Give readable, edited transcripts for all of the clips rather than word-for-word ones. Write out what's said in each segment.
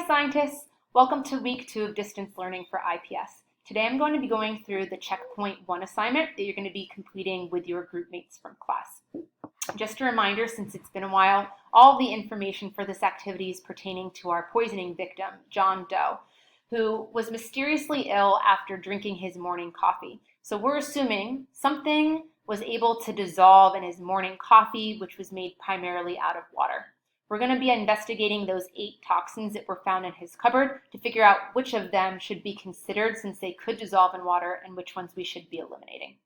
scientists! Welcome to week 2 of distance learning for IPS. Today I'm going to be going through the checkpoint 1 assignment that you're going to be completing with your group mates from class. Just a reminder, since it's been a while, all the information for this activity is pertaining to our poisoning victim, John Doe, who was mysteriously ill after drinking his morning coffee. So we're assuming something was able to dissolve in his morning coffee, which was made primarily out of water. We're going to be investigating those 8 toxins that were found in his cupboard to figure out which of them should be considered since they could dissolve in water and which ones we should be eliminating.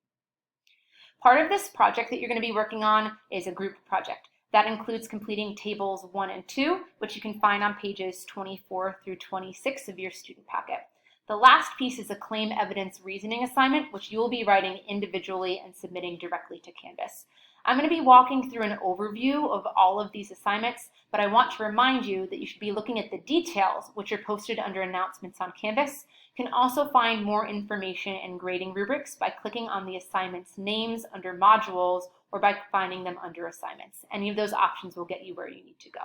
Part of this project that you're going to be working on is a group project. That includes completing tables 1 and 2, which you can find on pages 24 through 26 of your student packet. The last piece is a claim evidence reasoning assignment, which you will be writing individually and submitting directly to Canvas. I'm going to be walking through an overview of all of these assignments, but I want to remind you that you should be looking at the details, which are posted under announcements on Canvas. You can also find more information and grading rubrics by clicking on the assignments names under modules or by finding them under assignments. Any of those options will get you where you need to go.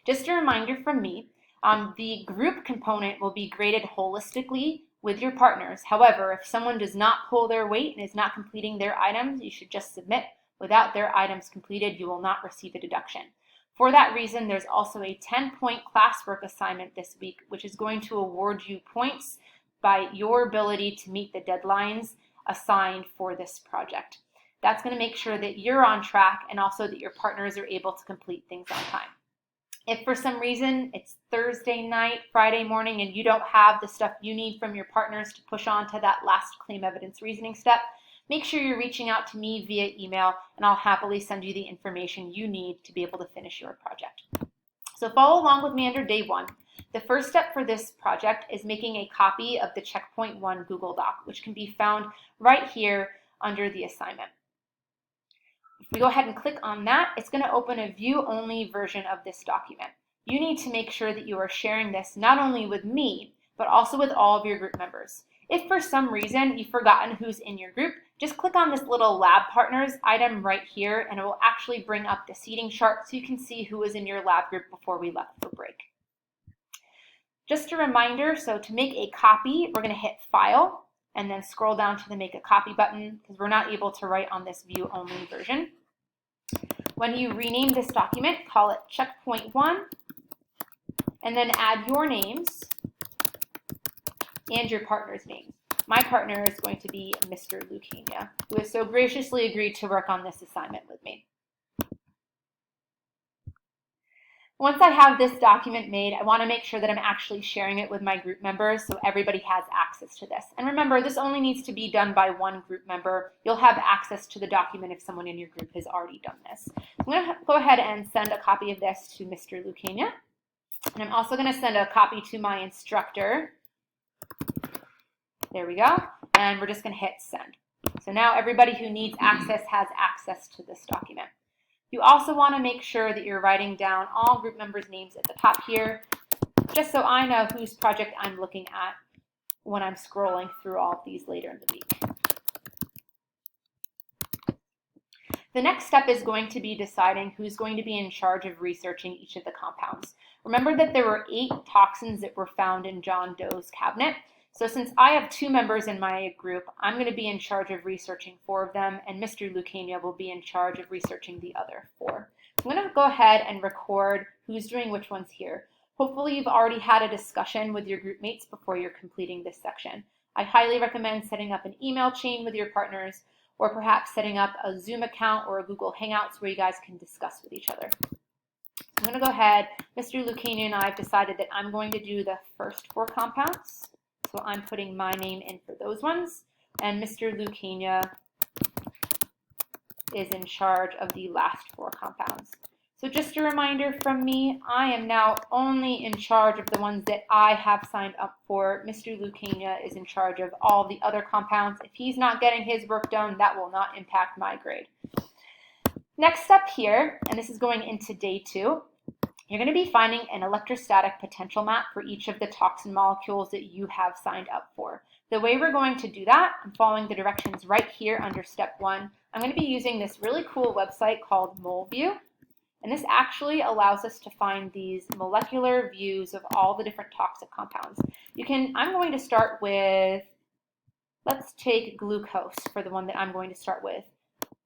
Just a reminder from me, the group component will be graded holistically with your partners. However, if someone does not pull their weight and is not completing their items, you should just submit. Without their items completed, you will not receive a deduction. For that reason, there's also a 10-point classwork assignment this week, which is going to award you points by your ability to meet the deadlines assigned for this project. That's going to make sure that you're on track and also that your partners are able to complete things on time. If for some reason it's Thursday night, Friday morning, and you don't have the stuff you need from your partners to push on to that last claim evidence reasoning step, make sure you're reaching out to me via email, and I'll happily send you the information you need to be able to finish your project. So follow along with me under day 1. The first step for this project is making a copy of the Checkpoint 1 Google Doc, which can be found right here under the assignment. If we go ahead and click on that, it's going to open a view-only version of this document. You need to make sure that you are sharing this not only with me, but also with all of your group members. If for some reason you've forgotten who's in your group, just click on this little lab partners item right here, and it will actually bring up the seating chart so you can see who was in your lab group before we left for break. Just a reminder, so to make a copy, we're going to hit File, and then scroll down to the Make a Copy button because we're not able to write on this view-only version. When you rename this document, call it Checkpoint 1, and then add your names and your partner's names. My partner is going to be Mr. Lucania, who has so graciously agreed to work on this assignment with me. Once I have this document made, I want to make sure that I'm actually sharing it with my group members so everybody has access to this. And remember, this only needs to be done by one group member. You'll have access to the document if someone in your group has already done this. I'm going to go ahead and send a copy of this to Mr. Lucania. And I'm also going to send a copy to my instructor. There we go. And we're just going to hit send. So now everybody who needs access has access to this document. You also want to make sure that you're writing down all group members' names at the top here, just so I know whose project I'm looking at when I'm scrolling through all of these later in the week. The next step is going to be deciding who's going to be in charge of researching each of the compounds. Remember that there were 8 toxins that were found in John Doe's cabinet. So since I have 2 members in my group, I'm going to be in charge of researching 4 of them, and Mr. Lucania will be in charge of researching the other 4. I'm going to go ahead and record who's doing which ones here. Hopefully you've already had a discussion with your group mates before you're completing this section. I highly recommend setting up an email chain with your partners, or perhaps setting up a Zoom account or a Google Hangouts where you guys can discuss with each other. I'm going to go ahead. Mr. Lucania and I have decided that I'm going to do the first 4 compounds. So I'm putting my name in for those ones, and Mr. Lucania is in charge of the last 4 compounds. So just a reminder from me, I am now only in charge of the ones that I have signed up for. Mr. Lucania is in charge of all the other compounds. If he's not getting his work done, that will not impact my grade. Next up here, and this is going into day 2, you're going to be finding an electrostatic potential map for each of the toxin molecules that you have signed up for. The way we're going to do that, I'm following the directions right here under step 1. I'm going to be using this really cool website called MoleView. And this actually allows us to find these molecular views of all the different toxic compounds. I'm going to start with, let's take glucose for the one that I'm going to start with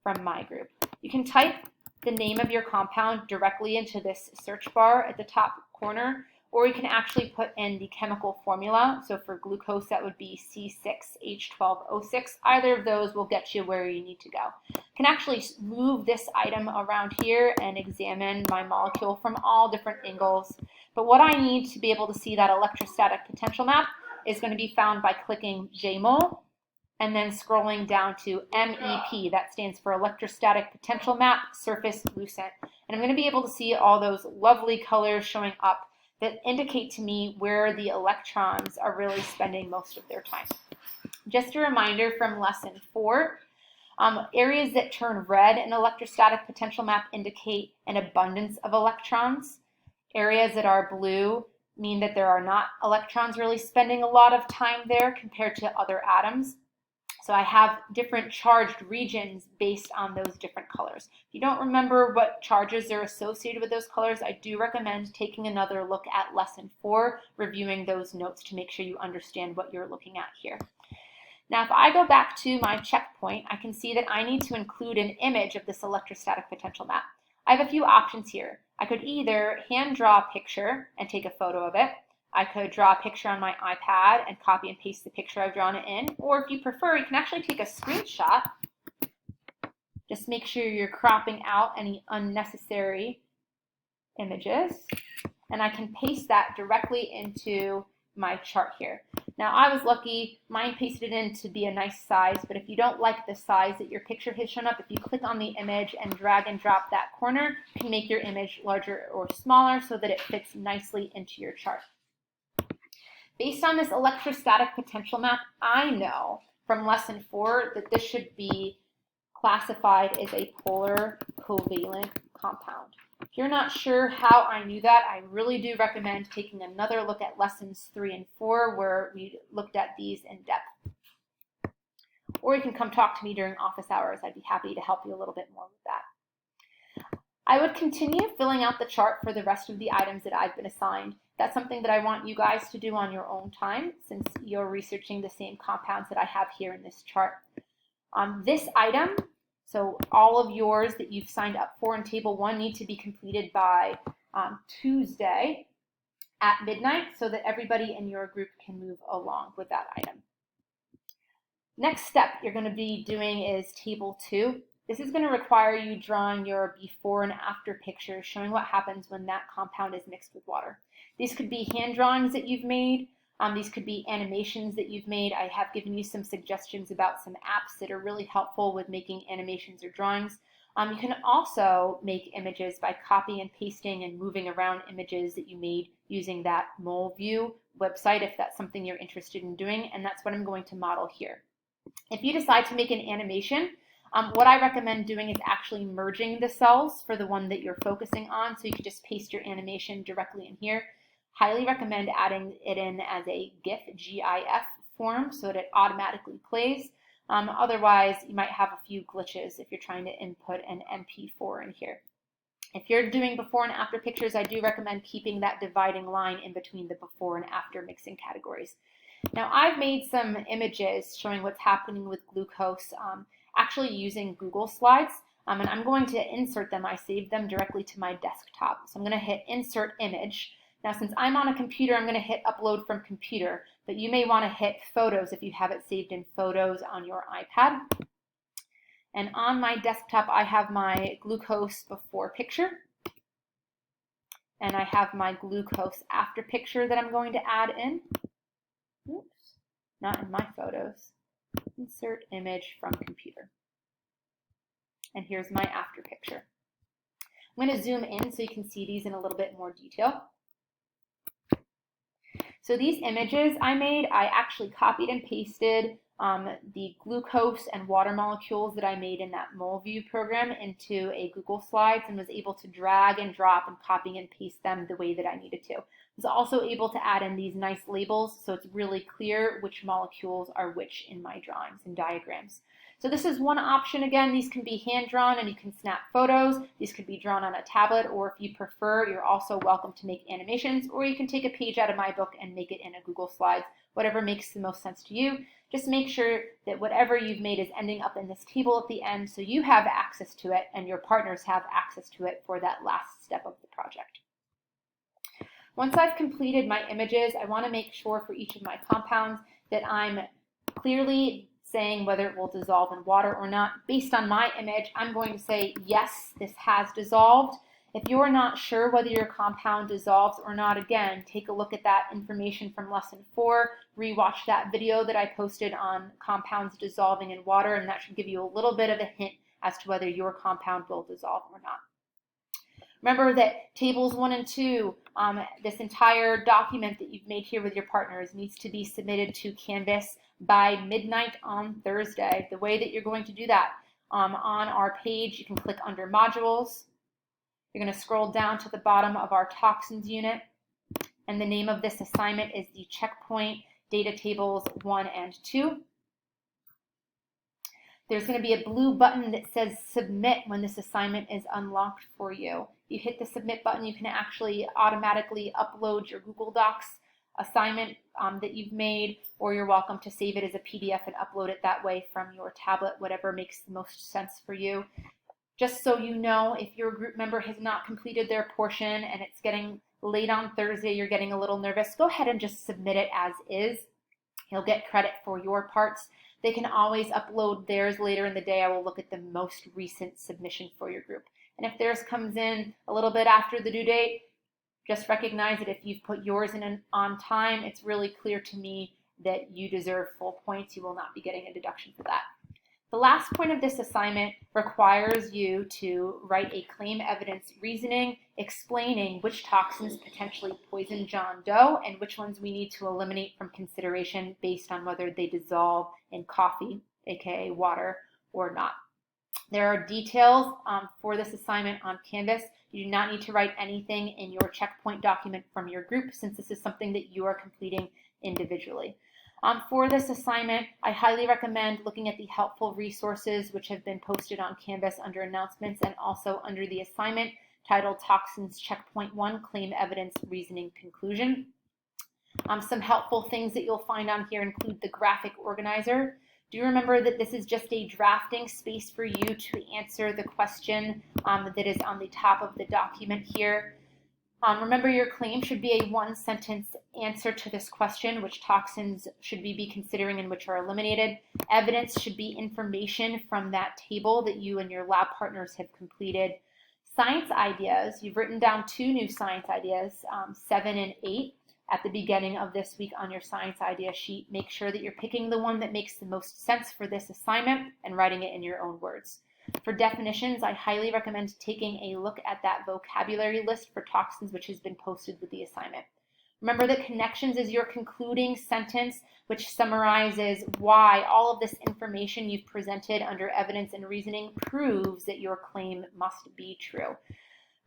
from my group. You can type the name of your compound directly into this search bar at the top corner, or you can actually put in the chemical formula. So for glucose, that would be C6H12O6. Either of those will get you where you need to go. You can actually move this item around here and examine my molecule from all different angles. But what I need to be able to see that electrostatic potential map is going to be found by clicking JMOL and then scrolling down to MEP. That stands for Electrostatic Potential Map Surface Lucent. And I'm going to be able to see all those lovely colors showing up that indicate to me where the electrons are really spending most of their time. Just a reminder from lesson 4, areas that turn red in electrostatic potential map indicate an abundance of electrons. Areas that are blue mean that there are not electrons really spending a lot of time there compared to other atoms. So I have different charged regions based on those different colors. If you don't remember what charges are associated with those colors, I do recommend taking another look at lesson 4, reviewing those notes to make sure you understand what you're looking at here. Now, if I go back to my checkpoint, I can see that I need to include an image of this electrostatic potential map. I have a few options here. I could either hand draw a picture and take a photo of it. I could draw a picture on my iPad and copy and paste the picture I've drawn it in. Or if you prefer, you can actually take a screenshot. Just make sure you're cropping out any unnecessary images. And I can paste that directly into my chart here. Now, I was lucky, mine pasted it in to be a nice size, but if you don't like the size that your picture has shown up, if you click on the image and drag and drop that corner, you can make your image larger or smaller so that it fits nicely into your chart. Based on this electrostatic potential map, I know from lesson 4 that this should be classified as a polar covalent compound. If you're not sure how I knew that, I really do recommend taking another look at lessons 3 and 4 where we looked at these in depth. Or you can come talk to me during office hours. I'd be happy to help you a little bit more with that. I would continue filling out the chart for the rest of the items that I've been assigned. That's something that I want you guys to do on your own time since you're researching the same compounds that I have here in this chart. This item, so all of yours that you've signed up for in Table 1 need to be completed by Tuesday at midnight so that everybody in your group can move along with that item. Next step you're going to be doing is Table 2. This is going to require you drawing your before and after pictures showing what happens when that compound is mixed with water. These could be hand drawings that you've made. These could be animations that you've made. I have given you some suggestions about some apps that are really helpful with making animations or drawings. You can also make images by copying and pasting and moving around images that you made using that MolView website if that's something you're interested in doing, and that's what I'm going to model here. If you decide to make an animation, what I recommend doing is actually merging the cells for the one that you're focusing on, so you can just paste your animation directly in here. Highly recommend adding it in as a GIF, GIF form so that it automatically plays. Otherwise, you might have a few glitches if you're trying to input an MP4 in here. If you're doing before and after pictures, I do recommend keeping that dividing line in between the before and after mixing categories. Now, I've made some images showing what's happening with glucose actually using Google Slides, and I'm going to insert them. I saved them directly to my desktop. So I'm going to hit Insert Image. Now, since I'm on a computer, I'm going to hit Upload from Computer, but you may want to hit Photos if you have it saved in Photos on your iPad. And on my desktop, I have my glucose before picture, and I have my glucose after picture that I'm going to add in. Oops, not in my photos. Insert Image from Computer. And here's my after picture. I'm going to zoom in so you can see these in a little bit more detail. So these images I made, I actually copied and pasted the glucose and water molecules that I made in that MolView program into a Google Slides and was able to drag and drop and copy and paste them the way that I needed to. I was also able to add in these nice labels so it's really clear which molecules are which in my drawings and diagrams. So this is one option. Again, these can be hand drawn and you can snap photos. These could be drawn on a tablet, or if you prefer, you're also welcome to make animations, or you can take a page out of my book and make it in a Google Slides, whatever makes the most sense to you. Just make sure that whatever you've made is ending up in this table at the end so you have access to it and your partners have access to it for that last step of the project. Once I've completed my images, I want to make sure for each of my compounds that I'm clearly saying whether it will dissolve in water or not. Based on my image, I'm going to say, yes, this has dissolved. If you're not sure whether your compound dissolves or not, again, take a look at that information from lesson 4, rewatch that video that I posted on compounds dissolving in water, and that should give you a little bit of a hint as to whether your compound will dissolve or not. Remember that tables 1 and 2, this entire document that you've made here with your partners needs to be submitted to Canvas by midnight on Thursday. The way that you're going to do that, on our page, you can click under modules. You're going to scroll down to the bottom of our toxins unit, and the name of this assignment is the Checkpoint Data Tables 1 and 2. There's going to be a blue button that says submit when this assignment is unlocked for you. If you hit the submit button, you can actually automatically upload your Google Docs assignment that you've made, or you're welcome to save it as a PDF and upload it that way from your tablet, whatever makes the most sense for you. Just so you know, if your group member has not completed their portion and it's getting late on Thursday, you're getting a little nervous, go ahead and just submit it as is. You'll get credit for your parts. They can always upload theirs later in the day. I will look at the most recent submission for your group. And if theirs comes in a little bit after the due date, just recognize that if you've put yours in on time, it's really clear to me that you deserve full points. You will not be getting a deduction for that. The last point of this assignment requires you to write a claim evidence reasoning explaining which toxins potentially poison John Doe and which ones we need to eliminate from consideration based on whether they dissolve in coffee, aka water, or not. There are details for this assignment on Canvas. You do not need to write anything in your checkpoint document from your group, since this is something that you are completing individually. For this assignment, I highly recommend looking at the helpful resources which have been posted on Canvas under announcements and also under the assignment titled Toxins Checkpoint 1 Claim Evidence Reasoning Conclusion. Some helpful things that you'll find on here include the graphic organizer. Do remember that this is just a drafting space for you to answer the question that is on the top of the document here. Remember, your claim should be a one-sentence answer to this question: which toxins should we be considering and which are eliminated. Evidence should be information from that table that you and your lab partners have completed. Science ideas, you've written down 2 new science ideas, 7 and 8, at the beginning of this week on your science idea sheet. Make sure that you're picking the one that makes the most sense for this assignment and writing it in your own words. For definitions, I highly recommend taking a look at that vocabulary list for toxins which has been posted with the assignment. Remember that connections is your concluding sentence, which summarizes why all of this information you've presented under evidence and reasoning proves that your claim must be true.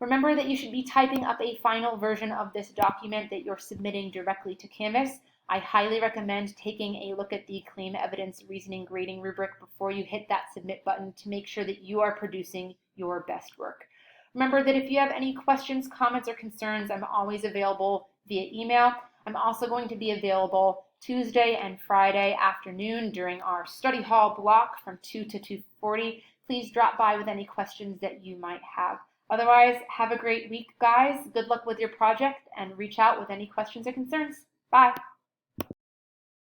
Remember that you should be typing up a final version of this document that you're submitting directly to Canvas. I highly recommend taking a look at the claim evidence reasoning grading rubric before you hit that submit button to make sure that you are producing your best work. Remember that if you have any questions, comments, or concerns, I'm always available via email. I'm also going to be available Tuesday and Friday afternoon during our study hall block from 2 to 2:40. Please drop by with any questions that you might have. Otherwise, have a great week, guys. Good luck with your project, and reach out with any questions or concerns. Bye.